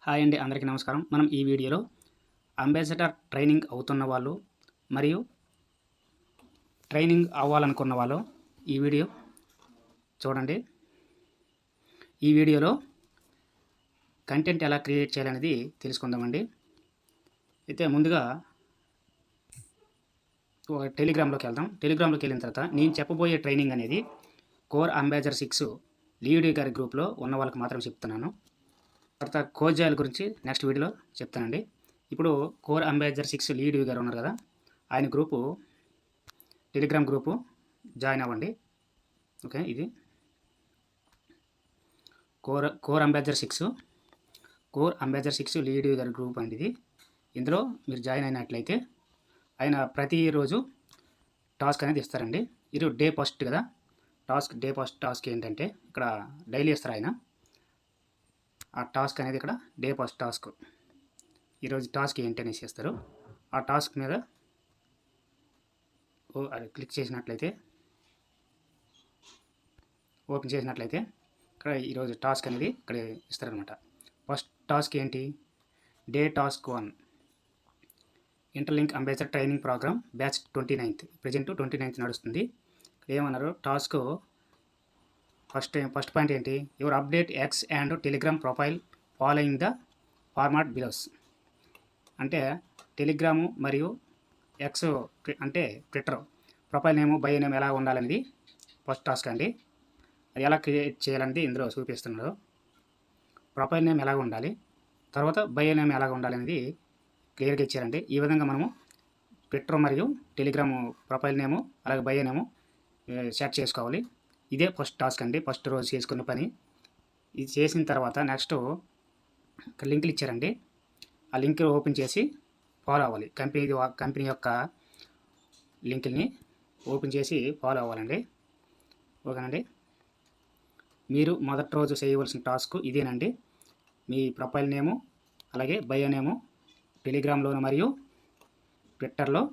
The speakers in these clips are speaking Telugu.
హాయ్ అండి, అందరికీ నమస్కారం. మనం ఈ వీడియోలో అంబాసిడర్ ట్రైనింగ్ అవుతున్న వాళ్ళు మరియు ట్రైనింగ్ అవ్వాలనుకున్న వాళ్ళు ఈ వీడియో చూడండి. ఈ వీడియోలో కంటెంట్ ఎలా క్రియేట్ చేయాలనేది తెలుసుకుందామండి. అయితే ముందుగా ఒక టెలిగ్రామ్లోకి వెళ్దాం. టెలిగ్రామ్లోకి వెళ్ళిన తర్వాత నేను చెప్పబోయే ట్రైనింగ్ అనేది కోర్ అంబాసిడర్ 6 లీడ్ గారి గ్రూప్లో ఉన్న వాళ్ళకి మాత్రం చెప్తున్నాను. తర్వాత కోజాయిల్ గురించి నెక్స్ట్ వీడియోలో చెప్తానండి. ఇప్పుడు కోర్ అంబాసిడర్ 6 లీడ్ గారు ఉన్నారు కదా, ఆయన గ్రూపు టెలిగ్రామ్ గ్రూపు జాయిన్ అవ్వండి. ఓకే, ఇది కోర్ అంబాసిడర్ 6 లీడ్ గారి గ్రూప్ అండి ఇది. ఇందులో మీరు జాయిన్ అయినట్లయితే ఆయన ప్రతిరోజు టాస్క్ అనేది ఇస్తారండి. ఇది డే ఫస్ట్ కదా, డే ఫస్ట్ టాస్క్ ఏంటంటే ఇక్కడ డైలీ ఇస్తారు ఆయన. ఆ టాస్క్ అనేది ఇక్కడ డే ఫస్ట్ టాస్క్, ఈరోజు టాస్క్ ఏంటి అనేసి ఇస్తారు. ఆ టాస్క్ మీద అది క్లిక్ చేసినట్లయితే ఓపెన్ చేసినట్లయితే ఇక్కడ ఈరోజు టాస్క్ అనేది ఇక్కడ ఇస్తారనమాట. ఫస్ట్ టాస్క్ ఏంటి? Day task 1 interlink ambassador training program batch 29th, present 29th నడుస్తుంది. ఏమన్నారు టాస్క్ ఫస్ట్ పాయింట్ ఏంటి? Your update X and Telegram profile following the format belows. అంటే టెలిగ్రాము మరియు ఎక్స్ అంటే Twitter profile name bio name ఎలా ఉండాలనేది ఫస్ట్ టాస్క్ అండి. అది ఎలా క్రియేట్ చేయాలనేది ఇందులో చూపిస్తున్నారు. ప్రొఫైల్ నేమ్ ఎలా ఉండాలి, తర్వాత బయో నేమ్ ఎలా ఉండాలి అనేది క్లియర్గా ఇచ్చారండి. ఈ విధంగా మనము ట్విట్టర్ మరియు టెలిగ్రాము ప్రొఫైల్ నేము అలాగే బయో నేము సెట్ చేసుకోవాలి. ఇదే ఫస్ట్ టాస్క్ అండి, ఫస్ట్ రోజు చేసుకున్న పని. ఇది చేసిన తర్వాత నెక్స్ట్ ఇక్కడ లింకులు ఇచ్చారండి. ఆ లింక్ ఓపెన్ చేసి ఫాలో అవ్వాలి. కంపెనీ యొక్క లింకుల్ని ఓపెన్ చేసి ఫాలో అవ్వాలండి. ఓకేనండి, మీరు మొదటి రోజు చేయవలసిన టాస్క్ ఇదేనండి. మీ ప్రొఫైల్ నేము అలాగే బయో నేము టెలిగ్రామ్లోను మరియు ట్విట్టర్లో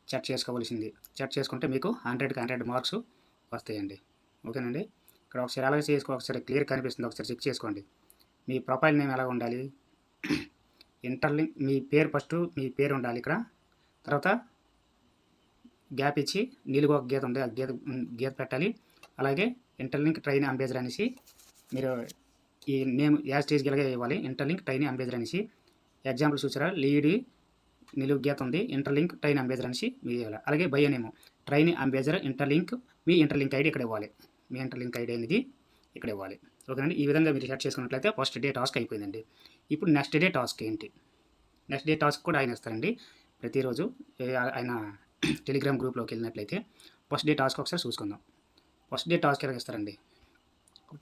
సెట్ చేసుకోవాల్సింది. సెట్ చేసుకుంటే మీకు 100కి 100 మార్క్స్ వస్తాయండి. ఓకేనండి, ఇక్కడ ఒకసారి అలాగే ఒకసారి క్లియర్ కనిపిస్తుంది, ఒకసారి చెక్ చేసుకోండి. మీ ప్రొఫైల్ నేమ్ ఎలా ఉండాలి, ఇంటర్లింక్ మీ పేరు ఫస్ట్ మీ పేరు ఉండాలి ఇక్కడ. తర్వాత గ్యాప్ ఇచ్చి నిలుగు ఒక గీత ఉంది, ఆ గీత పెట్టాలి. అలాగే ఇంటర్లింక్ ట్రైన్ అంబాసిడర్ అనేసి మీరు ఈ నేమ్ యాజ్ స్టేజ్ గెలగా ఇవ్వాలి. ఇంటర్లింక్ ట్రైన్ అంబాసిడర్ అనేసి ఎగ్జాంపుల్ చూసారా, లీడ్ నిలుగు గీత ఉంది, ఇంటర్లింక్ ట్రైన్ అంబాసిడర్ అనేసి మీరు ఇవ్వాలి. అలాగే bio name train ambassador interlink, మీ ఇంటర్లింక్ ఐడి ఇక్కడ ఇవ్వాలి. మీ ఇంటర్లింక్ ఐడి అనేది ఇక్కడ ఇవ్వాలి. ఓకేనండి, ఈ విధంగా మీరు సెట్ చేసుకున్నట్లయితే ఫస్ట్ డే టాస్క్ అయిపోయిందండి. ఇప్పుడు నెక్స్ట్ డే టాస్క్ ఏంటి? నెక్స్ట్ డే టాస్క్ కూడా ఆయన ఇస్తారండి ప్రతిరోజు. ఆయన టెలిగ్రామ్ గ్రూప్లోకి వెళ్ళినట్లయితే ఫస్ట్ డే టాస్క్ ఒకసారి చూసుకుందాం. ఫస్ట్ డే టాస్క్ ఎలా ఇస్తారండి?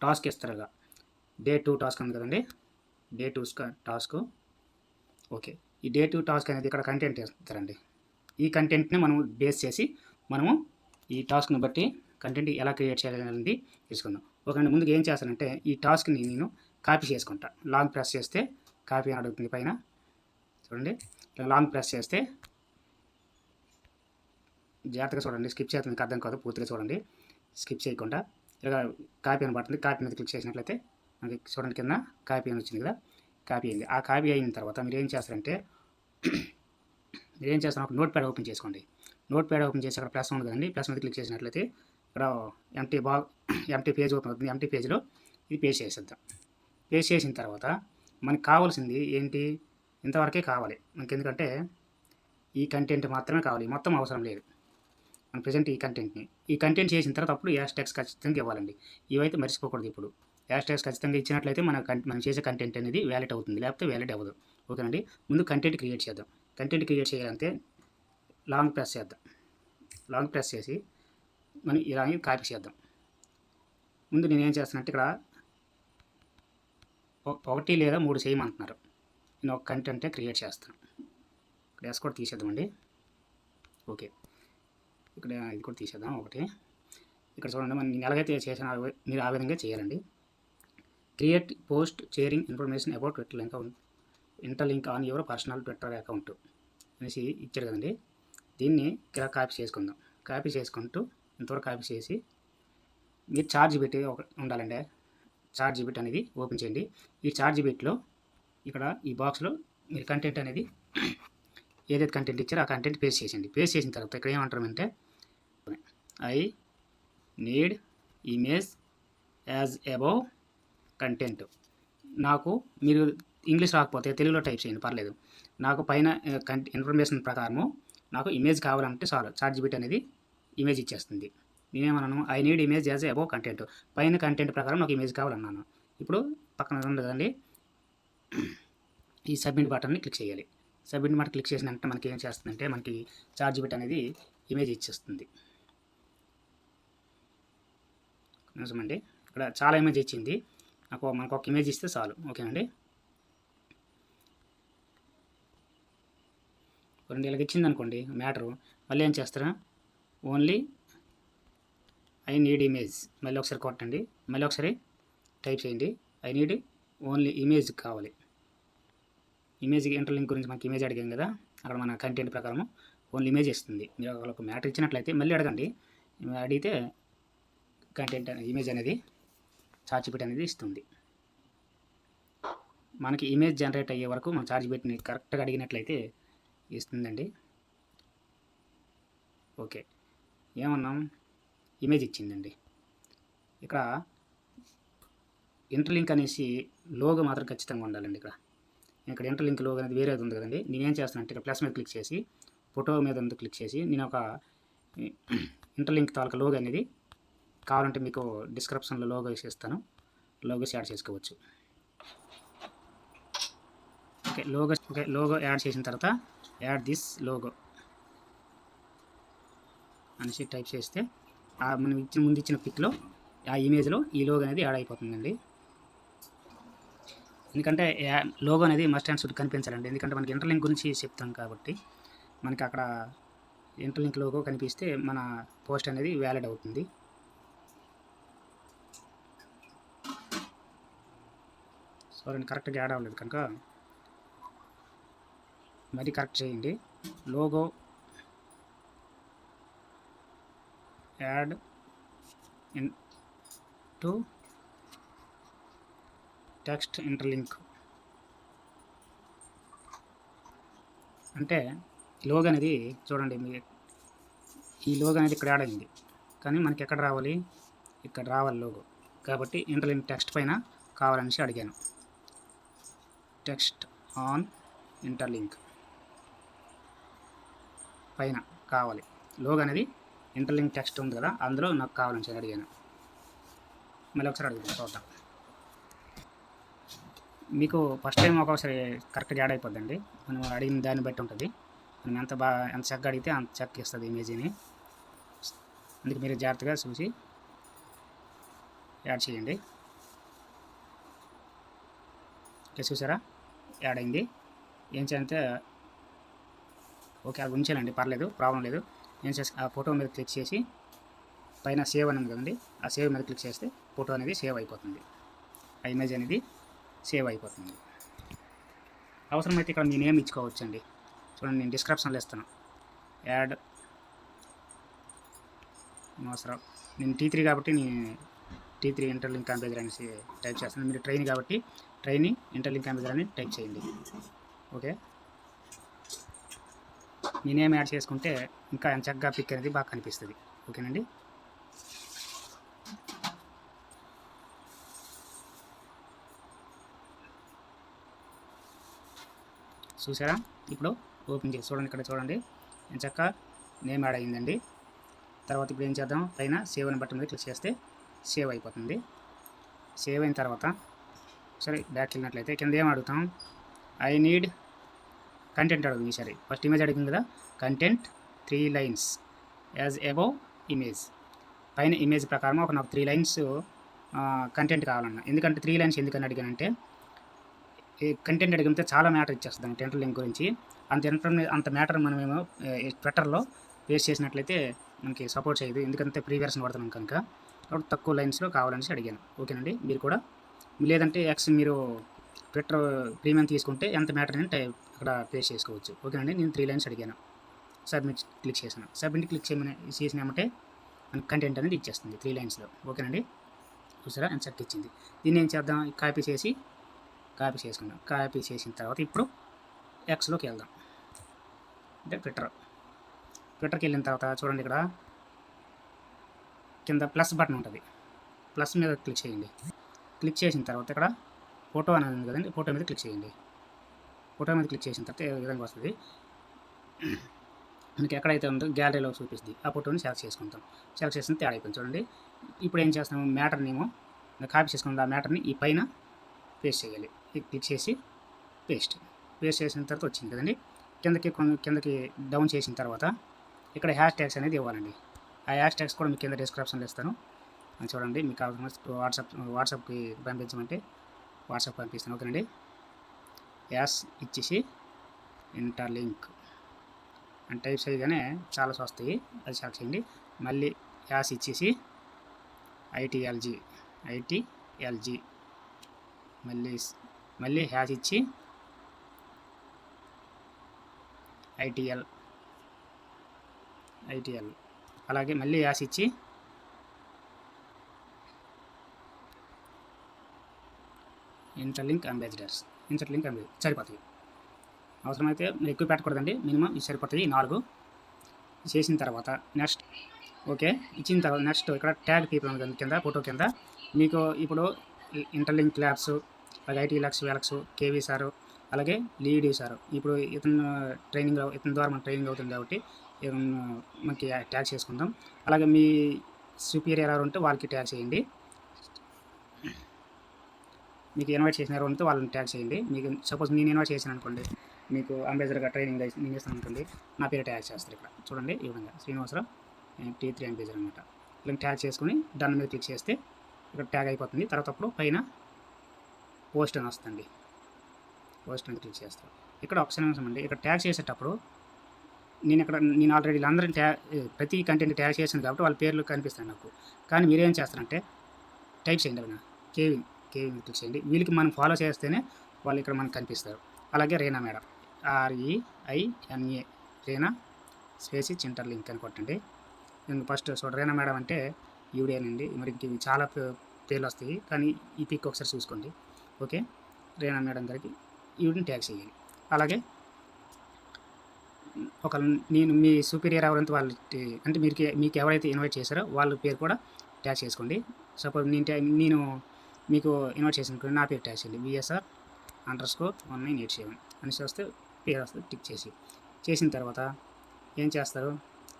టాస్క్ ఇస్తారుగా డే 2 టాస్క్ ఉంది కదండి, డే 2 టాస్క్. ఓకే, ఈ డే 2 టాస్క్ అనేది ఇక్కడ కంటెంట్ ఇస్తారండి. ఈ కంటెంట్ని మనం బేస్ చేసి మనము ఈ టాస్క్ని బట్టి కంటెంట్ ఎలా క్రియేట్ చేయాలనేది తీసుకుందాం. ఓకే, ముందుగా ఏం చేస్తానంటే ఈ టాస్క్ని నేను కాపీ చేసుకుంటా. లాంగ్ ప్రెస్ చేస్తే కాపీ అని అడుగుతుంది పైన చూడండి. లాంగ్ ప్రెస్ చేస్తే జాగ్రత్తగా చూడండి, స్కిప్ చేస్తే మీకు అర్థం కాదు, పూర్తిగా చూడండి, స్కిప్ చేయకుండా. ఇలా కాపీ అని పడుతుంది, కాపీ మీద క్లిక్ చేసినట్లయితే మనకి చూడండి కింద కాపీ అని వచ్చింది కదా, కాపీ అయింది. ఆ కాపీ అయిన తర్వాత మీరు ఏం చేస్తారంటే ఒక నోట్ ప్యాడ్ ఓపెన్ చేసుకోండి. నోట్ ప్యాడ్ ఓపెన్ చేసి అక్కడ ప్లస్ ఉంది కదండి, ప్లస్ మీద క్లిక్ చేసినట్లయితే ఇక్కడ ఎంటీ పేజ్ ఓపెన్ అవుతుంది. ఎంటీ పేజ్లో ఇది పేస్ట్ చేసేద్దాం. పేస్ట్ చేసిన తర్వాత మనకి కావాల్సింది ఏంటి? ఇంతవరకే కావాలి మనకి, ఎందుకంటే ఈ కంటెంట్ మాత్రమే కావాలి, మొత్తం అవసరం లేదు. మన ప్రజెంట్ ఈ కంటెంట్ చేసిన తర్వాత అప్పుడు హ్యాష్ ట్యాగ్స్ ఖచ్చితంగా ఇవ్వాలండి. ఇవైతే మర్చిపోకూడదు. ఇప్పుడు హ్యాష్ ట్యాగ్స్ ఖచ్చితంగా ఇచ్చినట్లయితే మనం చేసే కంటెంట్ అనేది వ్యాలిడ్ అవుతుంది, లేకపోతే వ్యాలిడ్ అవ్వదు. ఓకేనండి, ముందు కంటెంట్ క్రియేట్ చేద్దాం. కంటెంట్ క్రియేట్ చేయాలంటే లాంగ్ ప్రెస్ చేద్దాం. లాంగ్ ప్రెస్ చేసి మనం ఇలాగే కాపీ చేద్దాం. ముందు నేను ఏం చేస్తానంటే ఇక్కడ 1 లేదా 3 చేయమంటున్నారు. నేను ఒక కంటెంటే క్రియేట్ చేస్తాను. ఇక్కడ ఎస్ కూడా తీసేద్దామండి. ఓకే, ఇక్కడ ఇది కూడా తీసేద్దాం ఒకటి. ఇక్కడ చూడండి, నేను ఎలాగైతే చేసానో మీరు ఆ విధంగా చేయాలండి. Create post sharing information about Twitter account interlink on your personal Twitter account అనేసి ఇచ్చారు కదండి. దీన్ని ఇలా కాపీ చేసుకుందాం. కాపీ చేసుకుంటూ ఇంతవరకు కాపీ చేసి మీరు ఛార్జ్ పెట్టి ఉండాలండి. ఛార్జ్ బిట్ అనేది ఓపెన్ చేయండి. ఈ ఛార్జ్ బిట్లో ఇక్కడ ఈ బాక్స్లో మీరు కంటెంట్ అనేది ఏదైతే కంటెంట్ ఇచ్చారో ఆ కంటెంట్ పేస్ట్ చేసేయండి. పేస్ట్ చేసిన తర్వాత ఇక్కడ ఏమంటారంటే I need image as above content. నాకు మీరు ఇంగ్లీష్ రాకపోతే తెలుగులో టైప్ చేయండి, పర్లేదు. నాకు పైన ఇన్ఫర్మేషన్ ప్రకారము నాకు ఇమేజ్ కావాలంటే చాలు, చాట్‌జీపీటీ అనేది ఇమేజ్ ఇచ్చేస్తుంది. నేనేమన్నాను, I need image as above content. పైన కంటెంట్ ప్రకారం నాకు ఇమేజ్ కావాలన్నాను. ఇప్పుడు పక్కన ఉంది కదండి, ఈ సబ్మిట్ బటన్ని క్లిక్ చేయాలి. సబ్మిట్ బటన్ క్లిక్ చేసిన వెంటనే మనకి ఏం చేస్తుందంటే మనకి చాట్‌జీపీటీ అనేది ఇమేజ్ ఇచ్చేస్తుంది. నిజమండి, ఇక్కడ చాలా ఇమేజ్ ఇచ్చింది. మనకు ఒక ఇమేజ్ ఇస్తే చాలు. ఓకేనండి, రెండు ఇలాగ ఇచ్చింది అనుకోండి మ్యాటరు, మళ్ళీ ఏం చేస్తారా, ఓన్లీ ఐ నీడ్ ఇమేజ్ మళ్ళీ ఒకసారి కొట్టండి, మళ్ళీ ఒకసారి టైప్ చేయండి, ఐ నీడ్ ఓన్లీ ఇమేజ్ కావాలి. ఇమేజ్ ఇంటర్లింక్ గురించి మనకి ఇమేజ్ అడిగాం కదా, అక్కడ మన కంటెంట్ ప్రకారం ఓన్లీ ఇమేజ్ ఇస్తుంది. మీరు ఒక మ్యాటర్ ఇచ్చినట్లయితే మళ్ళీ అడగండి, అడిగితే కంటెంట్ ఇమేజ్ అనేది చాట్‌జీపీటీ అనేది ఇస్తుంది. మనకి ఇమేజ్ జనరేట్ అయ్యే వరకు మనం చాట్‌జీపీటీని కరెక్ట్గా అడిగినట్లయితే ఇస్తుందండి. ఓకే, ఏమన్నాం, ఇమేజ్ ఇచ్చిందండి. ఇక్కడ ఇంటర్లింక్ అనేసి లోగో మాత్రం ఖచ్చితంగా ఉండాలండి. ఇక్కడ ఇంటర్లింక్ లోగో అనేది వేరేది ఉంది కదండి. నేనేం చేస్తానంటే ఇక్కడ ప్లస్ మీద క్లిక్ చేసి ఫోటో మీద ఉంది క్లిక్ చేసి నేను ఒక ఇంటర్లింక్ తాలూకా లోగో అనేది కావాలంటే మీకు డిస్క్రిప్షన్లో లోగో ఇస్తాను, లోగోస్ యాడ్ చేసుకోవచ్చు. ఓకే, లోగో యాడ్ చేసిన తర్వాత యాడ్ దిస్ లోగో అనేసి టైప్ చేస్తే మనం ముందు ఇచ్చిన పిక్లో ఆ ఇమేజ్లో ఈ లోగో అనేది యాడ్ అయిపోతుందండి. ఎందుకంటే లోగో అనేది మస్ట్ అండ్ షుడ్ కనిపించాలండి, ఎందుకంటే మనకి ఇంటర్లింక్ గురించి చెప్తాం కాబట్టి మనకి అక్కడ ఇంటర్లింక్ లోగో కనిపిస్తే మన పోస్ట్ అనేది వ్యాలిడ్ అవుతుంది. సో కరెక్ట్గా యాడ్ అవ్వలేదు కనుక మరి కరెక్ట్ చేయండి. Logo add in to text interlink అంటే లోగో అనేది చూడండి, ఈ లోగో అనేది ఇక్కడ యాడ్ అయింది, కానీ మనకి ఎక్కడ రావాలి, ఇక్కడ రావాలి లోగో. కాబట్టి ఇంటర్లింక్ టెక్స్ట్ పైన కావాలనేసి అడిగాను, టెక్స్ట్ ఆన్ ఇంటర్లింక్ పైన కావాలి లోగో అనేది. ఇంటర్లింక్ టెక్స్ట్ ఉంది కదా, అందులో నాకు కావాలని అడిగాను. మళ్ళీ ఒకసారి అడుగుతాను, చూద్దాం. మీకు ఫస్ట్ టైం ఒక్కొక్కసారి కరెక్ట్గా యాడ్ అయిపోద్దండి, మనం అడిగిన దాన్ని బట్టి ఉంటుంది. మనం ఎంత చక్కగా అడిగితే అంత చక్కగా ఇస్తుంది ఇమేజ్ని. అందుకే మీరు జాగ్రత్తగా చూసి యాడ్ చేయండి. ఓకే, చూసారా యాడ్ అయింది. ఏం చేయాలంటే ఓకే అది ఉంచాలండి, పర్లేదు, ప్రాబ్లం లేదు. ఏం చేసి ఆ ఫోటో మీద క్లిక్ చేసి పైన సేవ్ అని ఉంది కదండి, ఆ సేవ్ మీద క్లిక్ చేస్తే ఫోటో అనేది సేవ్ అయిపోతుంది, ఆ ఇమేజ్ అనేది సేవ్ అయిపోతుంది. అవసరమైతే ఇక్కడ మీ నేమ్ ఇచ్చుకోవచ్చు అండి. చూడండి, నేను డిస్క్రిప్షన్లో ఇస్తాను, యాడ్ అవసరం. నేను T3 కాబట్టి నేను T3 ఇంటర్లింక్ కంపేజర్ అనేసి టైప్ చేస్తాను. మీరు ట్రైన్ కాబట్టి ట్రైని ఇంటర్లింక్ కంపేజర్ అని టైప్ చేయండి. ఓకే, మీ నేమ్ యాడ్ చేసుకుంటే ఇంకా చక్కగా పిక్ అనేది బాగా కనిపిస్తుంది. ఓకేనండి, చూసారా. ఇప్పుడు ఓపెన్ చేసి చూడండి, ఇక్కడ చూడండి చక్కగా నేమ్ యాడ్ అయ్యిందండి. తర్వాత ఇప్పుడు ఏం చేద్దాం, పైన సేవ్ అని బటన్ మీద క్లిక్ చేస్తే సేవ్ అయిపోతుంది. సేవ్ అయిన తర్వాత సరే బ్యాక్ వెళ్ళినట్లయితే కింద ఏం అడుగుతాం, ఐ నీడ్ కంటెంట్ అడుగుతుంది. ఈసారి ఫస్ట్ ఇమేజ్ అడిగింది కదా, content 3 lines as above image. పైన ఇమేజ్ ప్రకారం నాకు 3 lines కంటెంట్ కావాలన్నా. ఎందుకంటే 3 lines ఎందుకని అడిగానంటే, ఈ కంటెంట్ అడిగితే చాలా మ్యాటర్ ఇచ్చేస్తుంది ఇంటర్ లింక్ గురించి. అంత మ్యాటర్ మనమేమో ట్విట్టర్లో పేస్ట్ చేసినట్లయితే మనకి సపోర్ట్ చేయదు, ఎందుకంటే ప్రీ వెర్షన్ వాడుతున్నాం కనుక. కాబట్టి తక్కువ లైన్స్లో కావాలని అడిగాను. ఓకేనండి, మీరు కూడా లేదంటే మీరు ట్విట్టర్ ప్రీమియం తీసుకుంటే ఎంత మ్యాటర్ అని అక్కడ పేస్ట్ చేసుకోవచ్చు. ఓకేనండి, నేను 3 lines అడిగాను, సబ్మిట్ క్లిక్ చేశాను. సబ్మిట్ క్లిక్ చేసినామంటే మనకి కంటెంట్ అనేది ఇచ్చేస్తుంది 3 linesలో. ఓకేనండి, చూసారా ఎంత చక్క ఇచ్చింది. దీన్ని ఏం చేద్దాం, కాపీ చేసి కాపీ చేసుకుందాం. కాపీ చేసిన తర్వాత ఇప్పుడు ఎక్స్లోకి వెళ్దాం. అంటే ట్విట్టర్కి వెళ్ళిన తర్వాత చూడండి, ఇక్కడ కింద ప్లస్ బటన్ ఉంటుంది. ప్లస్ మీద క్లిక్ చేయండి. క్లిక్ చేసిన తర్వాత ఇక్కడ ఫోటో అనేది ఉంది కదండి, ఫోటో మీద క్లిక్ చేయండి. ఫోటో మీద క్లిక్ చేసిన తర్వాత ఈ విధంగా వస్తుంది. మనకి ఎక్కడైతే ఉందో గ్యాలరీలో చూపిస్తుంది, ఆ ఫోటోని సెలెక్ట్ చేసుకుంటాం. సెలెక్ట్ చేసిన తేడా అయిపోయింది చూడండి. ఇప్పుడు ఏం చేస్తాము, మ్యాటర్నేమో కాపీ చేసుకున్న ఆ మ్యాటర్ని ఈ పైన పేస్ట్ చేయాలి. క్లిక్ చేసి పేస్ట్ చేసిన తర్వాత వచ్చింది కదండి. కిందకి డౌన్ చేసిన తర్వాత ఇక్కడ హ్యాష్ ట్యాగ్స్ అనేది ఇవ్వాలండి. ఆ హ్యాష్ ట్యాగ్స్ కూడా మీకు కింద డిస్క్రిప్షన్లో ఇస్తాను, చూడండి. మీకు కావాల్సిన వాట్సాప్కి పంపించమంటే వాట్సాప్ పంపిస్తాను. ఓకేనండి. యాస్ ఇచ్చేసి ఇంటర్లింక్ అని టైప్ చేయగానే చాలా వస్తాయి, అది సెలెక్ట్ చేయండి. మళ్ళీ యాస్ ఇచ్చేసి ఐటీఎల్జీ మళ్ళీ హ్యాష్ ఇచ్చి ఐటీఎల్ అలాగే మళ్ళీ యాస్ ఇచ్చి ఇంటర్లింక్ అంబాసిడర్స్ సరిపోతాయి. అవసరమైతే మీరు ఎక్కువ పెట్టకూడదండి, మినిమం ఇది సరిపోతాయి. 4 చేసిన తర్వాత నెక్స్ట్ ఓకే ఇచ్చిన తర్వాత నెక్స్ట్ ఇక్కడ ట్యాగ్ పీపుల్ ఉంది కింద, ఫోటో కింద మీకు ఇప్పుడు ఇంటర్లింక్ ల్యాబ్స్, అలాగే ఐటీ వ్యాలక్స్, కేవీ సారు, అలాగే లీడీ సారు. ఇప్పుడు ఇతని ద్వారా మనకు ట్రైనింగ్ అవుతుంది కాబట్టి మనకి ట్యాగ్ చేసుకుందాం. అలాగే మీ సుపీరియర్ ఎవరు ఉంటే వాళ్ళకి ట్యాగ్ చేయండి. మీకు ఇన్వైట్ చేసిన ఎవరు ఉంటే వాళ్ళని ట్యాగ్ చేయండి. మీకు సపోజ్ నేను ఇన్వైట్ చేశాను అనుకోండి, మీకు అంబేద్కర్గా ట్రైనింగ్ నేను ఇస్తాను అనుకోండి, నా పేరు ట్యాగ్ చేస్తారు. ఇక్కడ చూడండి, ఈ విధంగా శ్రీనివాసరావు T3 అంబేద్కర్ అనమాట. ఇలా ట్యాగ్ చేసుకుని డన్ మీద క్లిక్ చేస్తే ఇక్కడ ట్యాగ్ అయిపోతుంది. తర్వాత అప్పుడు పైన పోస్ట్ అని వస్తుంది. పోస్ట్ మీద క్లిక్ చేస్తాను. ఇక్కడ ఒక నిమిషం అండి, ఇక్కడ ట్యాగ్ చేసేటప్పుడు నేను ఆల్రెడీ అందరినీ ప్రతి కంటెంట్ ట్యాగ్ చేశాను కాబట్టి వాళ్ళ పేర్లు కనిపిస్తాయి నాకు. కానీ మీరేం చేస్తారంటే టైప్ చేయండి, అవి కేవింగ్ క్లిక్ చేయండి. వీళ్ళకి మనం ఫాలో చేస్తేనే వాళ్ళు ఇక్కడ మనకు కనిపిస్తారు. అలాగే రేనా మేడం, REINA రేనా స్పేస్ ఇంటర్లింక్ అని కొట్టండి. నేను ఫస్ట్ రేనా మేడం అంటే ఈవిడేనండి. మరి ఇంక చాలా పేర్లు వస్తాయి, కానీ ఈ పిక్ ఒకసారి చూసుకోండి. ఓకే, రేనా మేడం గారికి ఈవిడని ట్యాగ్ చేయాలి. అలాగే నేను మీ సుపీరియర్ ఎవరంటే వాళ్ళు అంటే మీకు ఎవరైతే ఇన్వైట్ చేశారో వాళ్ళ పేరు కూడా ట్యాగ్ చేసుకోండి. సపోజ్ నేను మీకు ఇన్వైట్ చేసిన నా పేరు ట్యాగ్ చేయండి, VSR_1987 అని వస్తే పేరు వస్తుంది. టిక్ చేసిన తర్వాత ఏం చేస్తారు,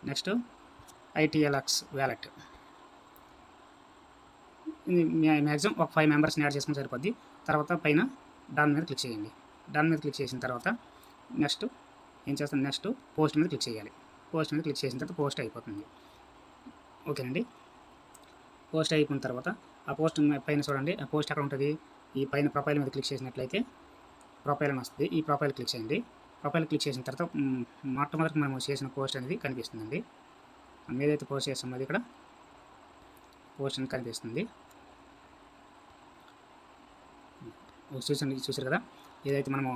నెక్స్ట్ ITLX వ్యాలెట్ మ్యాక్సిమం ఒక 5 మెంబర్స్ని యాడ్ చేసుకుని సరిపోద్ది. తర్వాత పైన డన్ మీద క్లిక్ చేయండి. డన్ మీద క్లిక్ చేసిన తర్వాత నెక్స్ట్ ఏం చేస్తాను, నెక్స్ట్ పోస్ట్ మీద క్లిక్ చేయాలి. పోస్ట్ మీద క్లిక్ చేసిన తర్వాత పోస్ట్ అయిపోతుంది. ఓకేనండి. పోస్ట్ అయిపోయిన తర్వాత ఆ పోస్ట్ పైన చూడండి, ఆ పోస్ట్ ఎక్కడ ఉంటుంది, ఈ పైన ప్రొఫైల్ మీద క్లిక్ చేసినట్లయితే ప్రొఫైల్ అని వస్తుంది. ఈ ప్రొఫైల్ క్లిక్ చేయండి. ప్రొఫైల్ క్లిక్ చేసిన తర్వాత మొట్టమొదటి మనం చేసిన పోస్ట్ అనేది కనిపిస్తుందండి. మనం ఏదైతే పోస్ట్ చేస్తామో అది ఇక్కడ పోస్ట్ అనేది కనిపిస్తుంది. చూసారు కదా, ఏదైతే మనము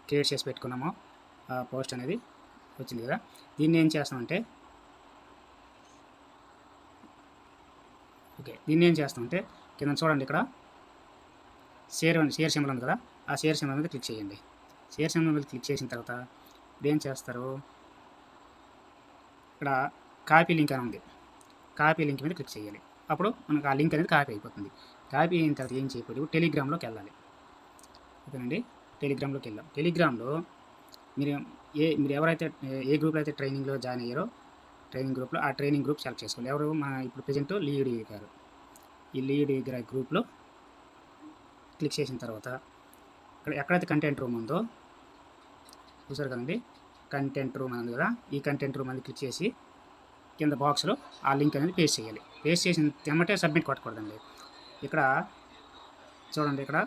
క్రియేట్ చేసి పెట్టుకున్నామో ఆ పోస్ట్ అనేది వచ్చింది కదా. దీన్ని ఏం చేస్తామంటే కింద చూడండి, ఇక్కడ షేర్ సింబల్ ఉంది కదా, ఆ షేర్ సింబల్ మీద క్లిక్ చేయండి. షేర్ సింబల్ మీద క్లిక్ చేసిన తర్వాత ఏం చేస్తారు, ఇక్కడ కాపీ లింక్ అని ఉంది, కాపీ లింక్ మీద క్లిక్ చేయాలి. అప్పుడు మనకు ఆ లింక్ అనేది కాపీ అయిపోతుంది. కాపీ అయిన తర్వాత ఏం చేయకూడదు, టెలిగ్రామ్లోకి వెళ్ళాలి. ఓకేనండి, టెలిగ్రామ్లోకి వెళ్ళాం. టెలిగ్రామ్లో మీరు ఎవరైతే ఏ గ్రూప్లో అయితే ట్రైనింగ్లో జాయిన్ అయ్యారో ట్రైనింగ్ గ్రూప్లో ఆ ట్రైనింగ్ గ్రూప్ సెలెక్ట్ చేసుకోవాలి. ఎవరు ఇప్పుడు ప్రజెంట్ లీడీ గారు. ఈ లీడీ గారి గ్రూప్లో క్లిక్ చేసిన తర్వాత ఇక్కడ ఎక్కడైతే కంటెంట్ రూమ్ ఉందో చూసారు కదండి, కంటెంట్ రూమ్ ఉంది కదా, ఈ కంటెంట్ రూమ్ అనేది క్లిక్ చేసి కింద బాక్స్లో ఆ లింక్ అనేది పేస్ట్ చేయాలి. పేస్ట్ చేసిన తెమ్మటే సబ్మిట్ కొట్టకూడదండి. ఇక్కడ చూడండి, ఇక్కడ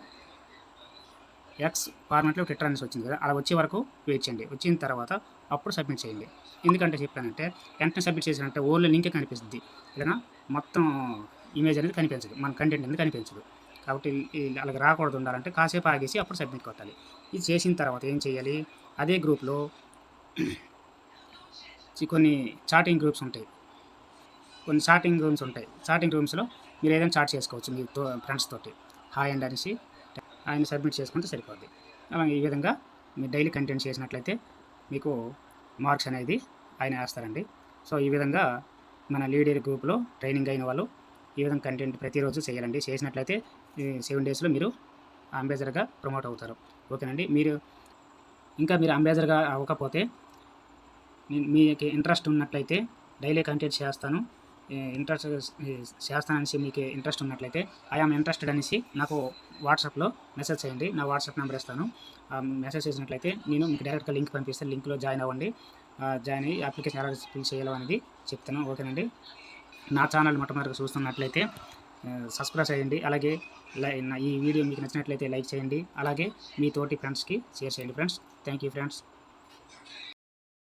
X ఫార్మాట్లో ట్విట్టర్ అనేసి వచ్చింది కదా, అలా వచ్చే వరకు వెయిట్ చేయండి. వచ్చిన తర్వాత అప్పుడు సబ్మిట్ చేయండి. ఎందుకంటే చెప్పానంటే వెంటనే సబ్మిట్ చేసినంటే ఓన్లీ లింకే కనిపిస్తుంది, ఇలా మొత్తం ఇమేజ్ అనేది కనిపించదు, మన కంటెంట్ అనేది కనిపించదు. కాబట్టి అలాగ రాకూడదు ఉండాలంటే కాసేపు ఆగేసి అప్పుడు సబ్మిట్ కొట్టాలి. ఇది చేసిన తర్వాత ఏం చేయాలి, అదే గ్రూప్లో కొన్ని చాటింగ్ గ్రూప్స్ ఉంటాయి, చాటింగ్ రూమ్స్లో మీరు ఏదైనా చాట్ చేసుకోవచ్చు మీ ఫ్రెండ్స్ తోటి. హాయ్ అండ్ అనేసి ఆయన సబ్మిట్ చేసుకుంటే సరిపోద్ది. అలాగే ఈ విధంగా మీరు డైలీ కంటెంట్ చేసినట్లయితే మీకు మార్క్స్ అనేది ఆయన వేస్తారండి. సో ఈ విధంగా మన లీడర్ గ్రూప్లో ట్రైనింగ్ అయిన వాళ్ళు ఈ విధంగా కంటెంట్ ప్రతిరోజు చేయాలండి. చేసినట్లయితే 7 డేస్లో మీరు అంబాసిడర్గా ప్రమోట్ అవుతారు. ఓకేనండి. మీరు అంబాసిడర్గా అవ్వకపోతే మీకు ఇంట్రెస్ట్ ఉన్నట్లయితే డైలీ కంటెంట్ చేస్తాను, చేస్తాననేసి మీకు ఇంట్రెస్ట్ ఉన్నట్లయితే ఐఆమ్ ఇంట్రెస్టెడ్ అనేసి నాకు వాట్సాప్లో మెసేజ్ చేయండి. నా వాట్సాప్ నెంబర్ ఇస్తాను. మెసేజ్ చేసినట్లయితే నేను మీకు డైరెక్ట్గా లింక్ పంపిస్తాను. లింక్లో జాయిన్ అవ్వండి. జాయిన్ అయ్యి అప్లికేషన్ ఎలా ఫిల్ చేయాలో అనేది చెప్తాను. ఓకేనండి. నా ఛానల్ మొట్టమొదటిగా చూస్తున్నట్లయితే సబ్స్క్రైబ్ చేయండి. అలాగే ఈ వీడియో మీకు నచ్చినట్లయితే లైక్ చేయండి. అలాగే మీ తోటి ఫ్రెండ్స్కి షేర్ చేయండి ఫ్రెండ్స్. Thank you friends.